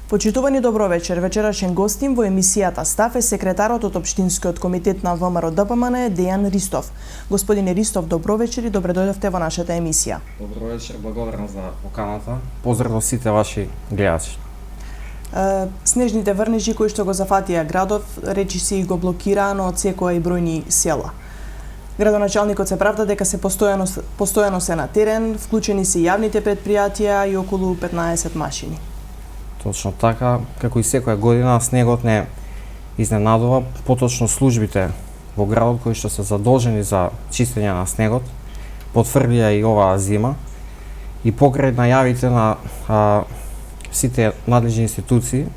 Почитувани добро вечер. Вечерашен гостин во емисијата Став е секретарот од Општинскиот комитет на ВМРО ДПМН Дејан Ристов. Господине Ристов, добро вечер и добре дојдовте во нашата емисија. Добро вечер, благодарам за поканата. Поздрав до сите ваши гледачи. Снежните врнежи кои што го зафатија градов, речиси го блокираано од секоја и бројни села. Градоначалникот се правда дека се постојано се на терен, вклучени се јавните предпријатија и околу 15 машини. Точно така, како и секоја година, снегот не изненадува, поточно службите во градот кои што се задолжени за чистење на снегот, потврдија и оваа зима и покрај најавите на сите надлежни институции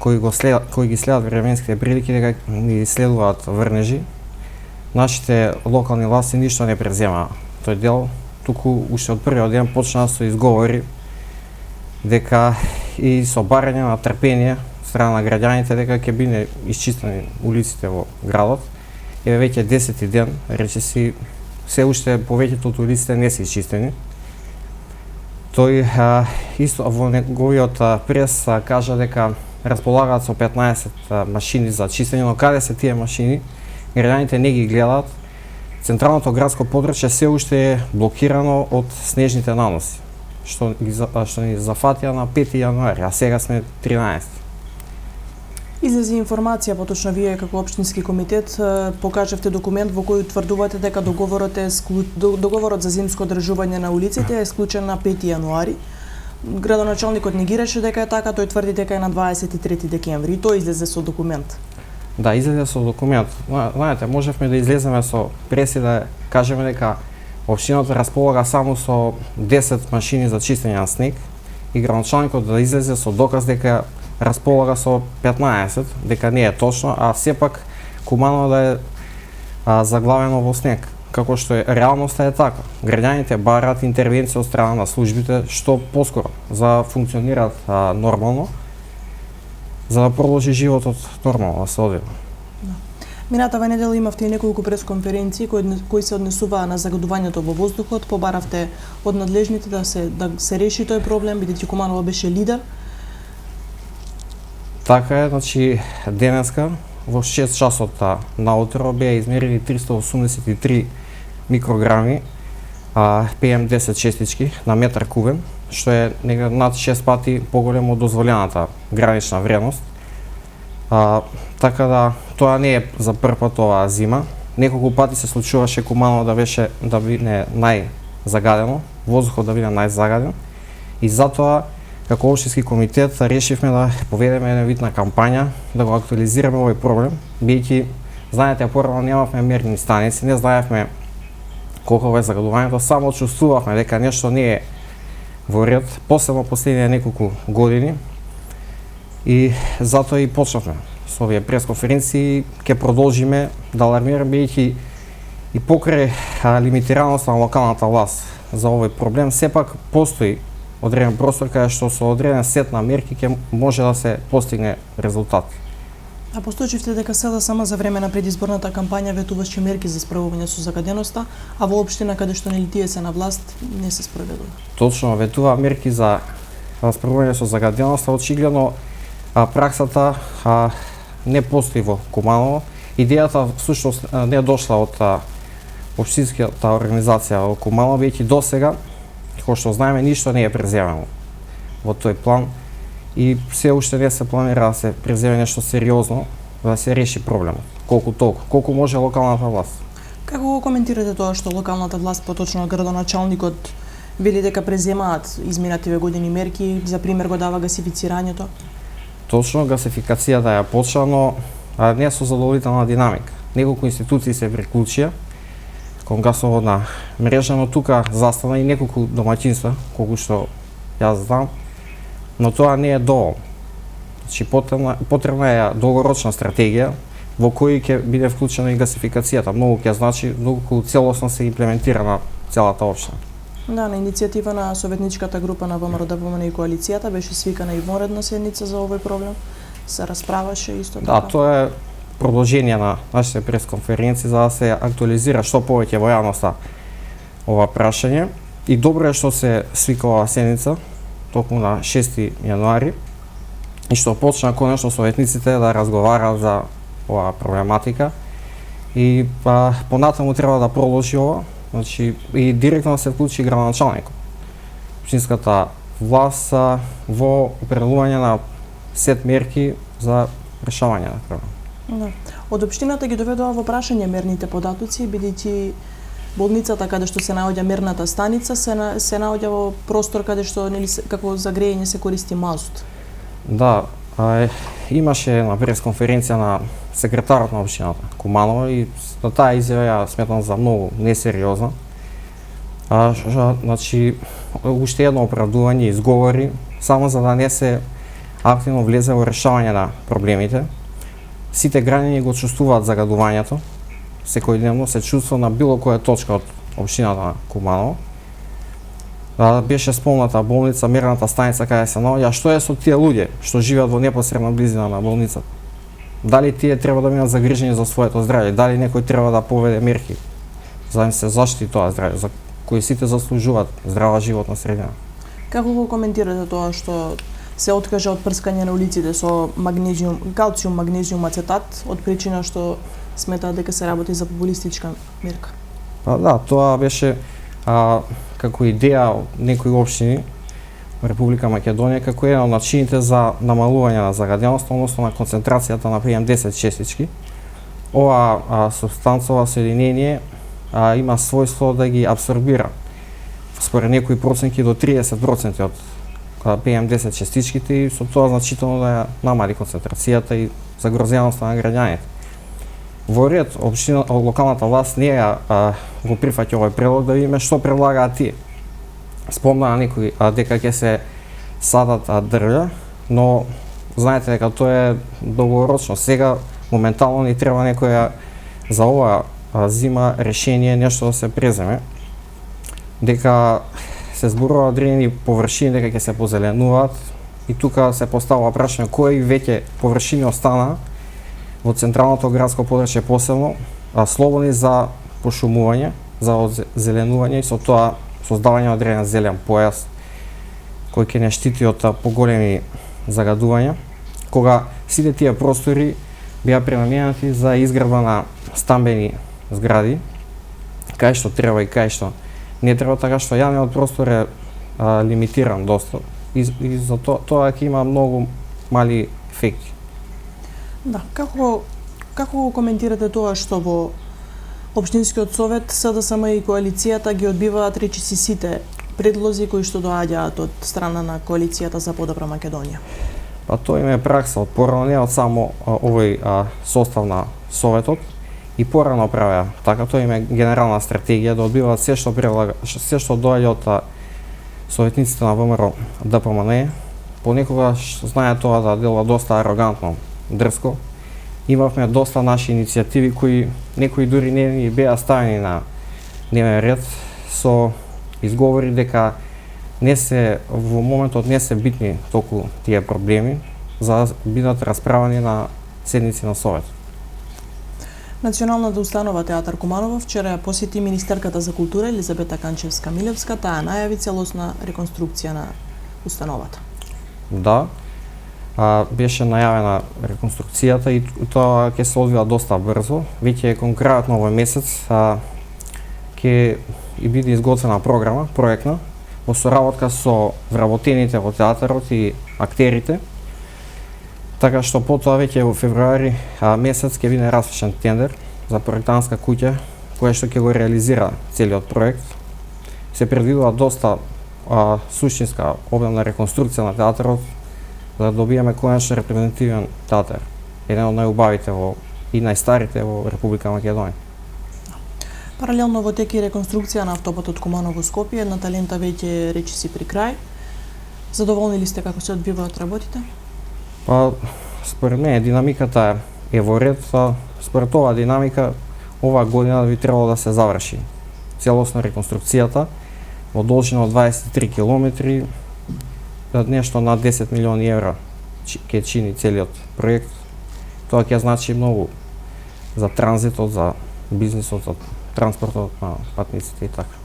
кои ги следат временските прилики дека ни следуваат врнежи, нашите локални власти ништо не презема тој дел, туку уште од првиот ден почнаа со изговори дека и со барање на трпение страна на граѓаните дека ќе биде исчистени улиците во градот. Еве веќе 10-ти ден, речиси, се уште повеќето од улиците не се исчистени. Тој исто во неговиот прес кажа дека располагаат со 15 машини за чистење, но каде се тие машини? Граѓаните не ги гледаат. Централното градско подрачје се уште е блокирано од снежните наноси, што ни зафатија на 5 јануари, а сега сме 13. Излезе информација, поточно вие како Општински комитет покажавте документ во кој утврдувате дека договорот за зимско одржување на улиците е склучен на 5 јануари. Градоначалникот негираше дека е така, тој тврди дека е на 23 декември. Тој излезе со документ. Да, излезе со документ. Знаете, можевме да излеземе со преси да кажеме дека Општината располага само со 10 машини за чистење на снег и градоначалникот да излезе со доказ дека располага со 15, дека не е точно, а сепак кумано да е заглавено во снег. Како што е реалноста е така. Граѓаните бараат интервенција од страна на службите што поскоро за функционираат нормално, за да продолжи животот нормално да се одвива. Минатава недела имавте и неколку пресконференции кои се однесуваа на загадувањето во воздухот, побаравте од надлежните да се реши тој проблем, бидејќи Куманово беше лидер. Така е, значи денеска во 6 часот наутро беа измерени 383 микрограми PM10 честички на метар кубен, што е над 6 пати поголемо од дозволената гранична вредност. Така да тоа не е за прв пат оваа зима. Неколку пати се случуваше Куманово да биде најзагадено, воздухот да биде најзагаден. И затоа како Општински комитет решивме да поведеме една вид на кампања, да го актуализираме овој проблем, бидејќи знаете порано немавме мерни станици, не знаевме колку е загадувањето, само чувствувавме дека нешто не е во ред, посебно последните неколку години. И затоа и почнавме со овие пресконференции, ќе продолжиме да алармираме, бидејќи и покрај лимитираноста на локалната власт за овој проблем, сепак постои одреден простор каде што со одреден сет на мерки ќе може да се постигне резултат. А посточивте дека СДСМ за време на предизборната кампања ветуваше мерки за справување со загаденоста, а во општина каде што нели тие се на власт не се спроведува. Точно, ветува мерки за справување со загаденоста, очигледно праксата не постои во Куманово. Идејата всушност не дошла од општинската организација во Куманово, бидејќи досега, како што знаеме, ништо не е преземено во тој план и се уште не се планира да се преземе нешто сериозно да се реши проблемот. Колку може локалната власт. Како го коментирате тоа што локалната власт, поточно градоначалникот, вели дека преземаат изминативе години мерки, за пример го дава гасифицирањето? Точно, гасификацијата ја почна, но не со задоволителна динамика. Неколку институции се приклучија кон гасоводна мрежа, но тука застана и неколку домаќинства, колку што јас знам, но тоа не е доволно. Значи, потребна е долгорочна стратегија во кој ќе биде вклучена и гасификацијата. Многу ќе значи, многу целосно се имплементира на целата општина. Да, на иницијатива на советничката група на ВМРО ДПМН и коалицијата беше свикана и вонредна седница за овој проблем. Се расправаше исто така. Да, тоа е продолжение на нашите пресконференции за да се актуализира што повеќе во јавноста ова прашање. И добро е што се свика оваа седница, токму на 6 јануари, и што почна конечно советниците да разговараат за оваа проблематика и понатаму треба да продолжи ова, значи и директно се вклучи градоначалникот. Општинската власт во определување на сет мерки за решавање на проблемот. Да. Од општината ги доведува во прашање мерните податоци, бидејќи болницата каде што се наоѓа мерната станица се наоѓа во простор каде што нели како за грејење се користи мазут. Да, имаше една пресконференција на секретарот на општината Куманово и таа изјава ја сметам за многу несериозна. Значи, уште едно оправдување изговори само за да не се активно влезе во решавање на проблемите. Сите граѓани го чувствуваат загадувањето, секојдневно се чувства на било која точка од општината на Куманово. Беше спомната болница, мерната станица каде се наоѓа, што е со тие луѓе што живеат во непосредна близина на болницата? Дали тие треба да бидат загрижени за своето здравје? Дали некој треба да поведе мерки за да им се заштити тоа здравје, за кои сите заслужуваат здрава животна средина? Како го коментирате тоа што се откажа од прскање на улиците со калциум магнезиум ацетат од причина што сметаат дека се работи за популистичка мерка? Да, тоа беше како идеја од некои општини во Република Македонија како еден од начините за намалување на загаденоста, односно на концентрацијата на PM10 честички. Ова супстанцово соединение има својство да ги абсорбира според некои проценки до 30% од PM10 честичките и со тоа значително да ја намали концентрацијата и загрозеноста на граѓаните. Во ред, локалната власт не го прифаќа овој предлог да видиме што предлагаат тие. Спомнаа некои дека ќе се садат дрвја, но знаете дека тоа е долгорочно. Сега моментално ни треба некоја за ова зима решение, нешто да се преземе. Дека се зборува одредени површини дека ќе се позеленуваат и тука се поставува прашање кои веќе површини останаа во централното градско подрачје посебно, слободни за пошумување, за зеленување и со тоа создавање одреден зелен појас кој ќе не штити од поголеми загадувања, кога сите тие простори беа пренаменати за изградба на стамбени згради, кај што треба и кај што не треба, така што јавниот простор е лимитиран доста и за тоа ќе има многу мали ефекти. Да, како го коментирате тоа што во Општинскиот совет, СДСМ и коалицијата ги одбиваат речиси сите предлози кои што доаѓаат од страна на коалицијата за подобра Македонија? Тоа им е пракса од порано, не од само овој состав на советот и порано правеа. Така тоа им е генерална стратегија да одбиваат се што доаѓа од советниците на ВМРО ДПМН. Понекогаш знае тоа да делува доста арогантно, дрско. Имавме доста наши иницијативи кои некои дури не ни беа ставени на дневен ред со изговори дека во моментот не се битни толку тие проблеми за да бидат расправени на седници на совет. Националната установа Театар Куманово вчера ја посети министерката за култура Елизабета Канчевска-Милевска, таа најави целосна реконструкција на установата. Да, беше најавена реконструкцијата и тоа ќе се одвива доста брзо. Веќе кон крајот на овој месец ќе и биде изготвена програма, проектна, во соработка со вработените во театарот и актерите. Така што потоа веќе во февруари месец ќе биде распишан тендер за проектантска куќа која што ќе го реализира целиот проект. Се предвидува доста суштинска обемна реконструкција на театарот за да добиеме конечно репрезентативен театар, еден од најубавите и најстарите во Република Македонија. Паралелно во тек и реконструкција на автобатот Куманово-Скопје, едната лента веќе речиси при крај. Задоволни ли сте како се одвиваат работите? Според мене динамиката е во ред, според оваа динамика оваа година би требало да се заврши целосно реконструкцијата во должина од 23 километри, нешто над 10 милиони евра ќе чини целиот проект. Тоа ќе значи многу за транзитот, за бизнисот, за транспортот на патниците и така.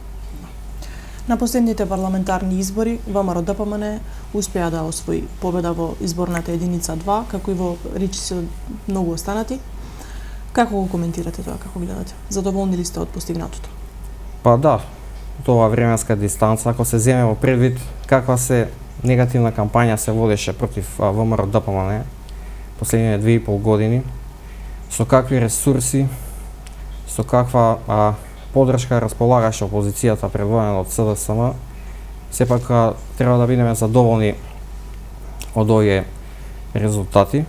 На последните парламентарни избори ВМРО-ДПМН успеа да освои победа во изборната единица 2, како и во речи се многу останати. Како го коментирате тоа, како гледате? Задоволни ли сте од постигнатото? Па да, тоа временска дистанца, ако се земе во предвид каква се негативна кампања се водеше против ВМРО-ДПМН последните 2,5 години, со какви ресурси, со каква поддршка располагаше опозицијата предводена од СДСМ, сепак треба да бидеме задоволни од овие резултати.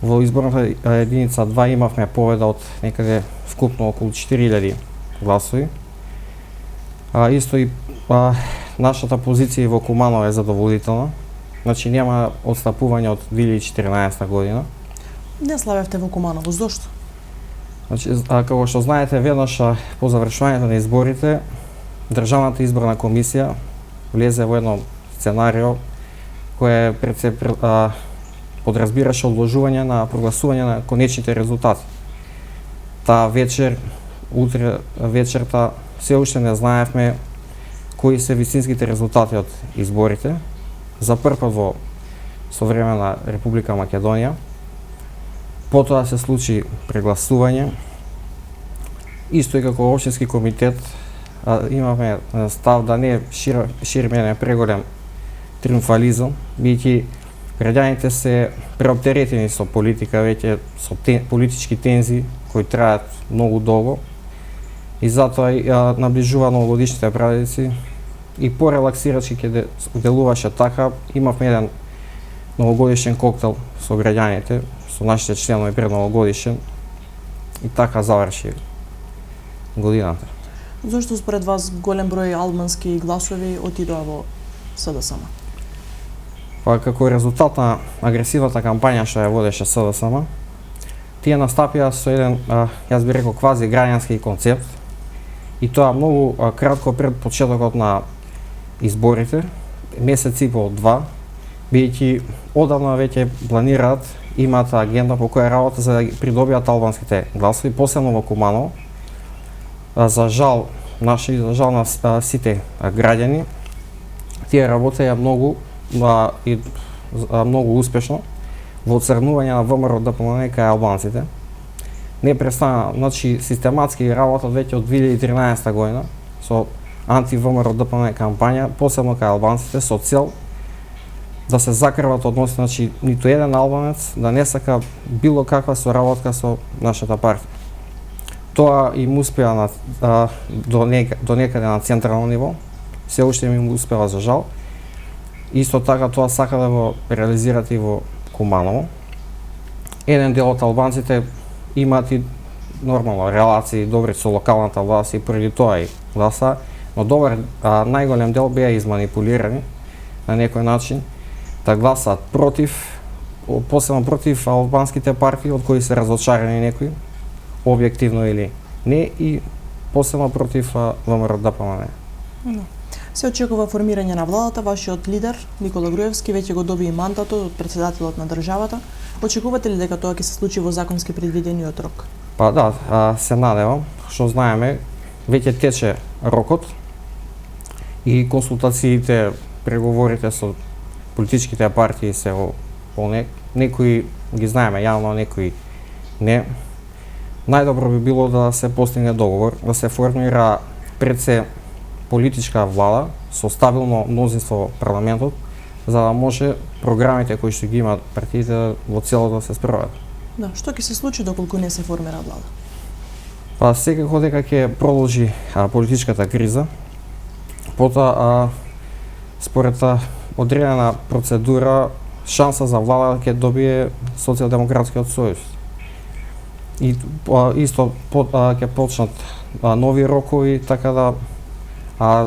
Во изборната единица 2 имавме победа од некаде вкупно околу 4000 гласови. Исто и нашата позиција во Куманово е задоволителна. Значи нема отстапување од 2014 година. Не славевте во Куманово, зошто? Значи, како што знаете, веднаш по завршувањето на изборите, Државната изборна комисија влезе во едно сценарио кое подразбираше одложување на прогласување на конечните резултати. Таа вечер, утре вечерта, се уште не знаевме кои се вистинските резултати од изборите. За прв пат во современа Република Македонија. Потоа се случи прегласување. Исто и како општински комитет имаме став да не шириме не преголем триумфализам, бидејќи граѓаните се преоптеретени со политика, веќе со политички тензии кои траат многу долго и затоа наближува новогодишните празници и порелаксирачки ќе делуваше така. Имавме еден новогодишен коктел со граѓаните, со нашите членови пред новогодишен и така заврши годината. Зошто според вас голем број албански гласови отидоа во СДСМ? Па како резултат на агресивната кампања што ја водеше СДСМ, тие настапија со еден, јас би рекол, квази граѓански концепт, и тоа многу кратко пред почетокот на изборите, месец и пол, 2, бидејќи одавна веќе планираат, имаат агенда по која работа за да придобијат албанските гласови, посебно во Куманово. За жал наши, за жал на сите граѓани, тие работеја многу и многу успешно во оцрнување на ВМРО-ДПМН кај албанците. Не престана, значи систематски работат веќе од 2013 година со анти-ВМРО-ДПМН кампања, посебно кај албанците, со цел да се закрват односи, значи ниту еден албанец да не сака било каква соработка со нашата партија. Тоа им успеа до некаде на централно ниво, се уште им успеа за жал. Исто така тоа сака да го реализират и во Куманово. Еден дел од албанците имаат и нормално релации добри со локалната власт и преди тоа и гласа, но најголем дел беа изманипулирани на некој начин да гласаат против, посебно против албанските партии од кои се разочарани некои, објективно или не, и посебно против ВМРО-ДПМН. Се очекува формирање на владата, вашиот лидер Никола Груевски веќе го доби мандатот од претседателот на државата. Очекувате ли дека тоа ќе се случи во законски предвидениот рок? Па да, се надевам, што знаеме, веќе тече рокот и консултациите, преговорите со политичките партии се во некои ги знаеме јавно, некои не. Најдобро би било да се постигне договор, да се формира пред се политичка влада со стабилно мнозинство во парламентот, за да може програмите кои што ги имаат партиите во цело да се спроведат. Да, што ќе се случи доколку не се формира влада? Па секако дека ќе продолжи политичката криза. Потоа според одредена процедура шанса за влада ќе добие Социјалдемократскиот сојуз. И исто ќе почнат нови рокови, така да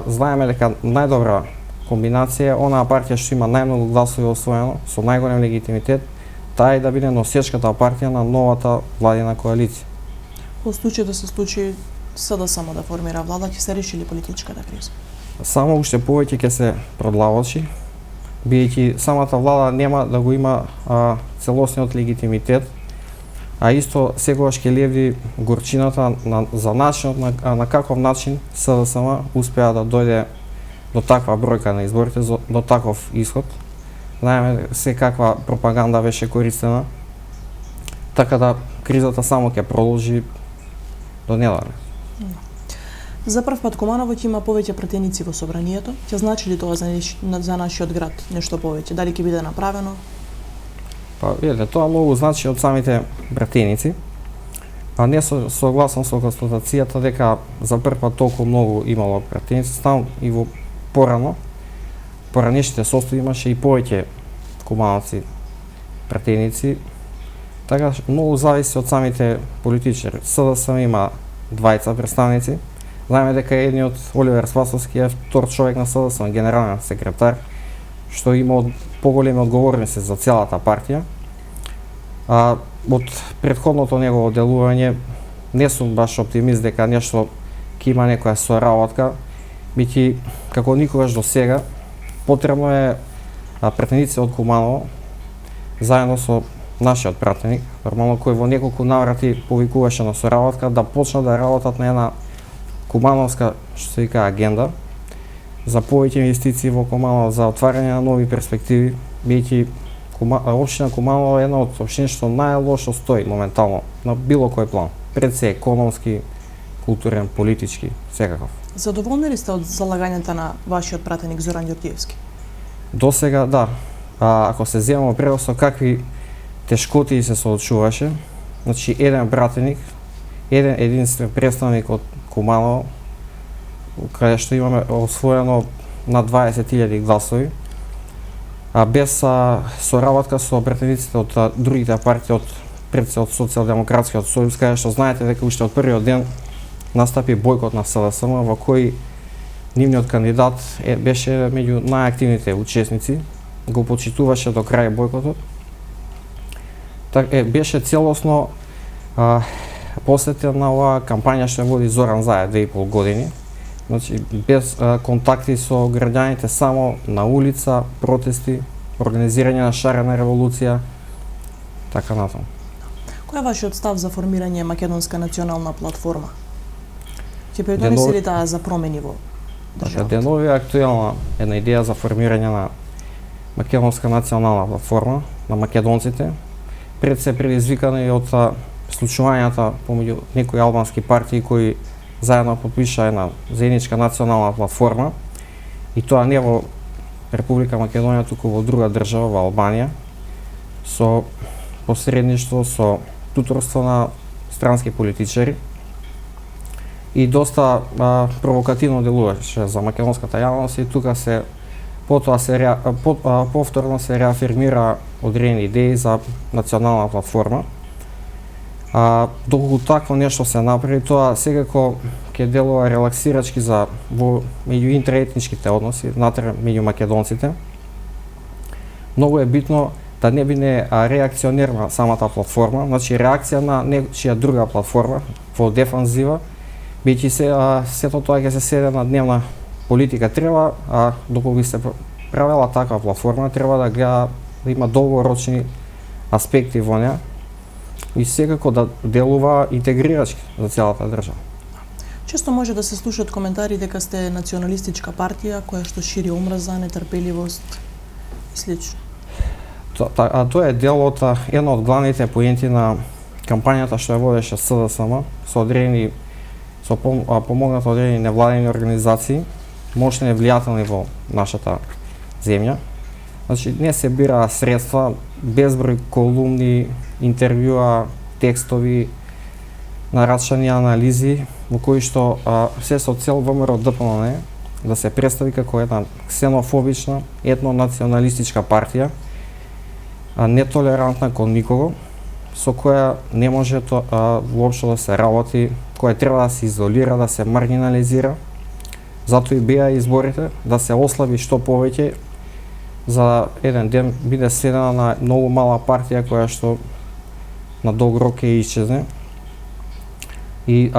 знаеме дека најдобра комбинација е онаа партија што има најмногу гласови освоено, со најголем легитимитет, таа е да биде носечката партија на новата владина коалиција. Во случај да се случи СДСМ да формира влада, ќе се реши ли политичката криза? Само уште повеќе ќе се продлабочи, бидејќи самата влада нема да го има целосниот легитимитет, а исто секогаш ќе левди горчината за начинот на каков начин СДСМ успеа да дојде до таква бројка на изборите, до таков исход. Знаеме се каква пропаганда беше користена, така да кризата само ќе продолжи до недале. За прв пат Куманово ќе има повеќе пратеници во собранието. Ќе значи ли тоа за нашиот град нешто повеќе? Дали ќе биде направено? Па, видите, тоа многу значи од самите пратеници. А не согласен со констатацијата дека за прв пат толку многу имало пратеници, стан и во поранешните состојби имаше и повеќе кумановци пратеници. Така многу зависи од самите политичари. СДСМ има двајца представници. Знаеме дека едниот Оливер Спасовски е втор човек на СДСМ, генерален секретар, што има поголеми одговорности за целата партија. Од претходното негово делување не сум баш оптимист дека нешто ќе има некоја соработка, бидејќи како никогаш до сега потребно е пратеници од Куманово заедно со нашиот пратеник, нормално кој во неколку наврати повикуваше на соработка, да почнат да работат на една кумановска, што се вика, агенда за повеќе инвестиции во Куманово, за отварање на нови перспективи, бидејќи општина Куманово е една од општини што најлошо стои моментално на било кој план, пред се економски, културен, политички, секаков. Задоволни ли сте од залагањата на вашиот пратеник Зоран Ѓорѓиевски? До сега да. Ако се земемо предо со какви тешкоти се соочуваше, значи еден пратеник, единствен представник од Куманово, каде што имаме освоено на 20.000 гласови, без соработка со пратениците од другите партии, пред се од Социјалдемократскиот сојуз, каде што знаете дека уште од првиот ден настапи бојкот на СДСМ, во кој нивниот кандидат беше меѓу најактивните учесници, го почитуваше до крај бојкотот. Беше целосно посветен на оваа кампања што води Зоран Заев 2,5 години. Значи, без контакти со граѓаните, само на улица, протести, организирање на шарена револуција, така натаму. Кој е вашиот став за формирање Македонска национална платформа? Ќе придонесе ли таа за промени во државата? Денови е актуелна една идеја за формирање на Македонска национална платформа на македонците, пред се предизвикана и од случувањата помеѓу некои албански партии кои заедно подпиша една заедничка национална платформа, и тоа не во Република Македонија, туку во друга држава, во Албанија, со посредништво, со туторство на странски политичари, и доста провокативно делуваше за македонската јавност, и тука повторно се реафирмира одредени идеи за национална платформа. Доколку такво нешто се направи, тоа секако ќе делува релаксирачки меѓу интеретничките односи меѓу македонците. Многу е битно да не биде реакционерна самата платформа, значи реакција на нечија друга платформа во дефанзива, бидејќи сето тоа ќе се седе на дневна политика. Треба, доколку се правела таква платформа, треба да гледа, да има долгорочни аспекти во неа и секако да делува интегрирачки за целата држава. Често може да се слушаат коментари дека сте националистичка партија која што шири омраза, нетрпеливост и слично. Тоа е дел од една од главните поенти на кампањата што ја водеше СДСМ, со помогнат одредени невладени организации, мощни и влијателни во нашата земја. Значи, не се бира средства, безброј колумни, интервјуа, текстови, нарачани анализи, во кои што се со цел ВМРО ДПМН да се представи како една ксенофобична, етнонационалистичка партија, нетолерантна кон никого, со која не може воопшто да се работи, која треба да се изолира, да се маргинализира. Затоа и беа изборите, да се ослаби што повеќе, за еден ден биде сведена на многу мала партија која што на долг рок ќе исчезне. И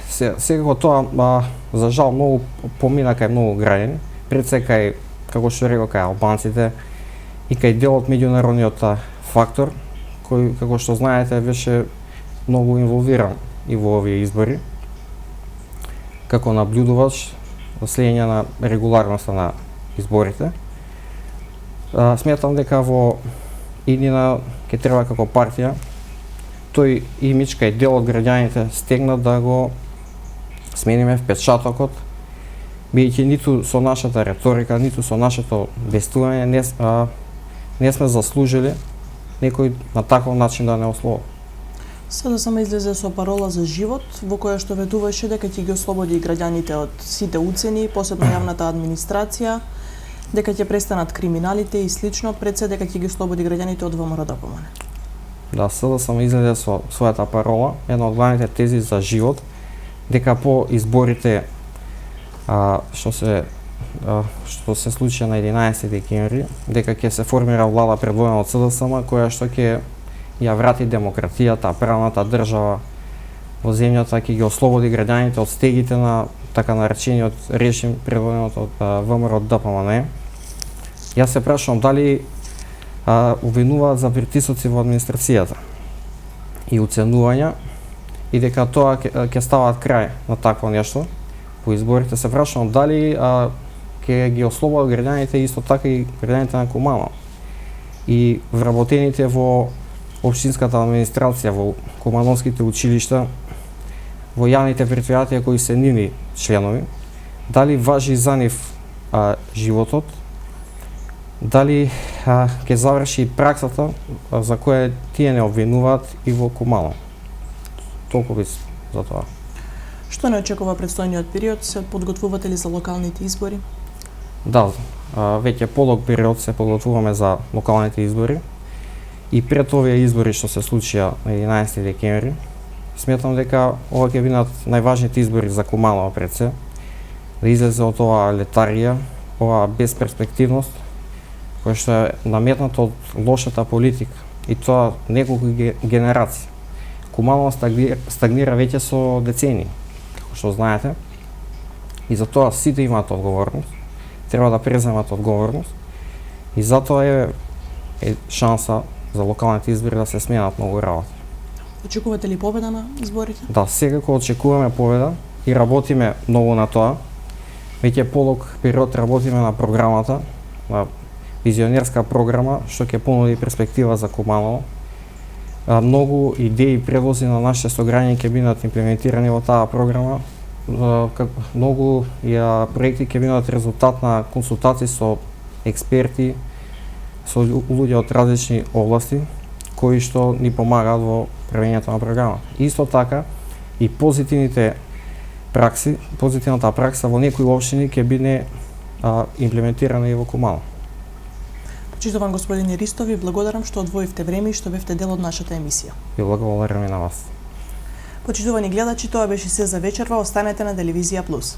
секако тоа, за жал, многу помина кај многу граѓани, пред се кај, како што рекол, кај албанците и кај дел од меѓународниот фактор, кој, како што знаете, беше многу инволвиран и во овие избори, како наблюдувач за следење на регуларноста на изборите. Сметам дека во иднина ќе треба како партија тој имидж кај дел од граѓаните стегнат да го смениме впечатокот, бидејќи ниту со нашата реторика, ниту со нашето вестување не сме заслужили некој на таков начин да не ослови. Сега само излезе со парола за живот, во која што ветуваше дека ќе ги ослободи граѓаните од сите уцени, посебно јавната администрација, дека ќе престанат криминалите и слично, пред се дека ќе ги ослободи граѓаните од ВМРО-ДПМН. Да, СДСМ излезе со својата парола, една од главните тези за живот, дека по изборите што се случи на 11 декември, дека ќе се формира влада предводена од СДСМ, која што ќе ја врати демократијата, правната држава во земјата, ќе ги ослободи граѓаните од стегите на така наречениот режим предводен од ВМРО-ДПМН. Јас се прашувам дали обвинуваат за притисоци во администрацијата и уценувања и дека тоа ќе стават крај на такво нешто по изборите. Се прашувам дали ќе ги ослободат граѓаните исто така и граѓаните на Куманово и вработените во општинската администрација, во кумановските училишта, во јавните предпријатија кои се нивни членови, дали важи за нив животот, дали ќе заврши праксата за која тие не обвинуваат и во Куманово. Толку би за тоа. Што не очекува предстојниот период? Се подготвувате ли за локалните избори? Да, веќе подолг период се подготвуваме за локалните избори. И пред овие избори што се случија на 11 декември, сметам дека ова ќе бидат најважните избори за Куманово пред се, да излезе од оваа летарија, оваа безперспективност, која што е наметната од лошата политика, и тоа неколку генерации. Куманово стагнира веќе со децении, како што знаете, и за тоа сите имаат одговорност, треба да преземат одговорност, и затоа е шанса за локалните избори да се сменат многу работи. Очекувате ли победа на изборите? Да, секако очекуваме победа и работиме многу на тоа. Веќе подолг период работиме на програмата, на визионерска програма што ќе понуди перспектива за Куманово. Многу идеи и предлози на нашите сограѓани ќе бидат имплементирани во таа програма. Многу проекти ќе бидат резултат на консултации со експерти, со луѓе од различни области кои што ни помагаат во правењето на програмата. Исто така и позитивната пракса во некои општини ќе биде имплементирана и во Куманово. Почитуван господине Ристов, ви благодарам што одвоивте време и што бевте дел од нашата емисија. Ви благодарам и на вас. Почитувани гледачи, тоа беше се за вечерва. Останете на Телевизија Плюс.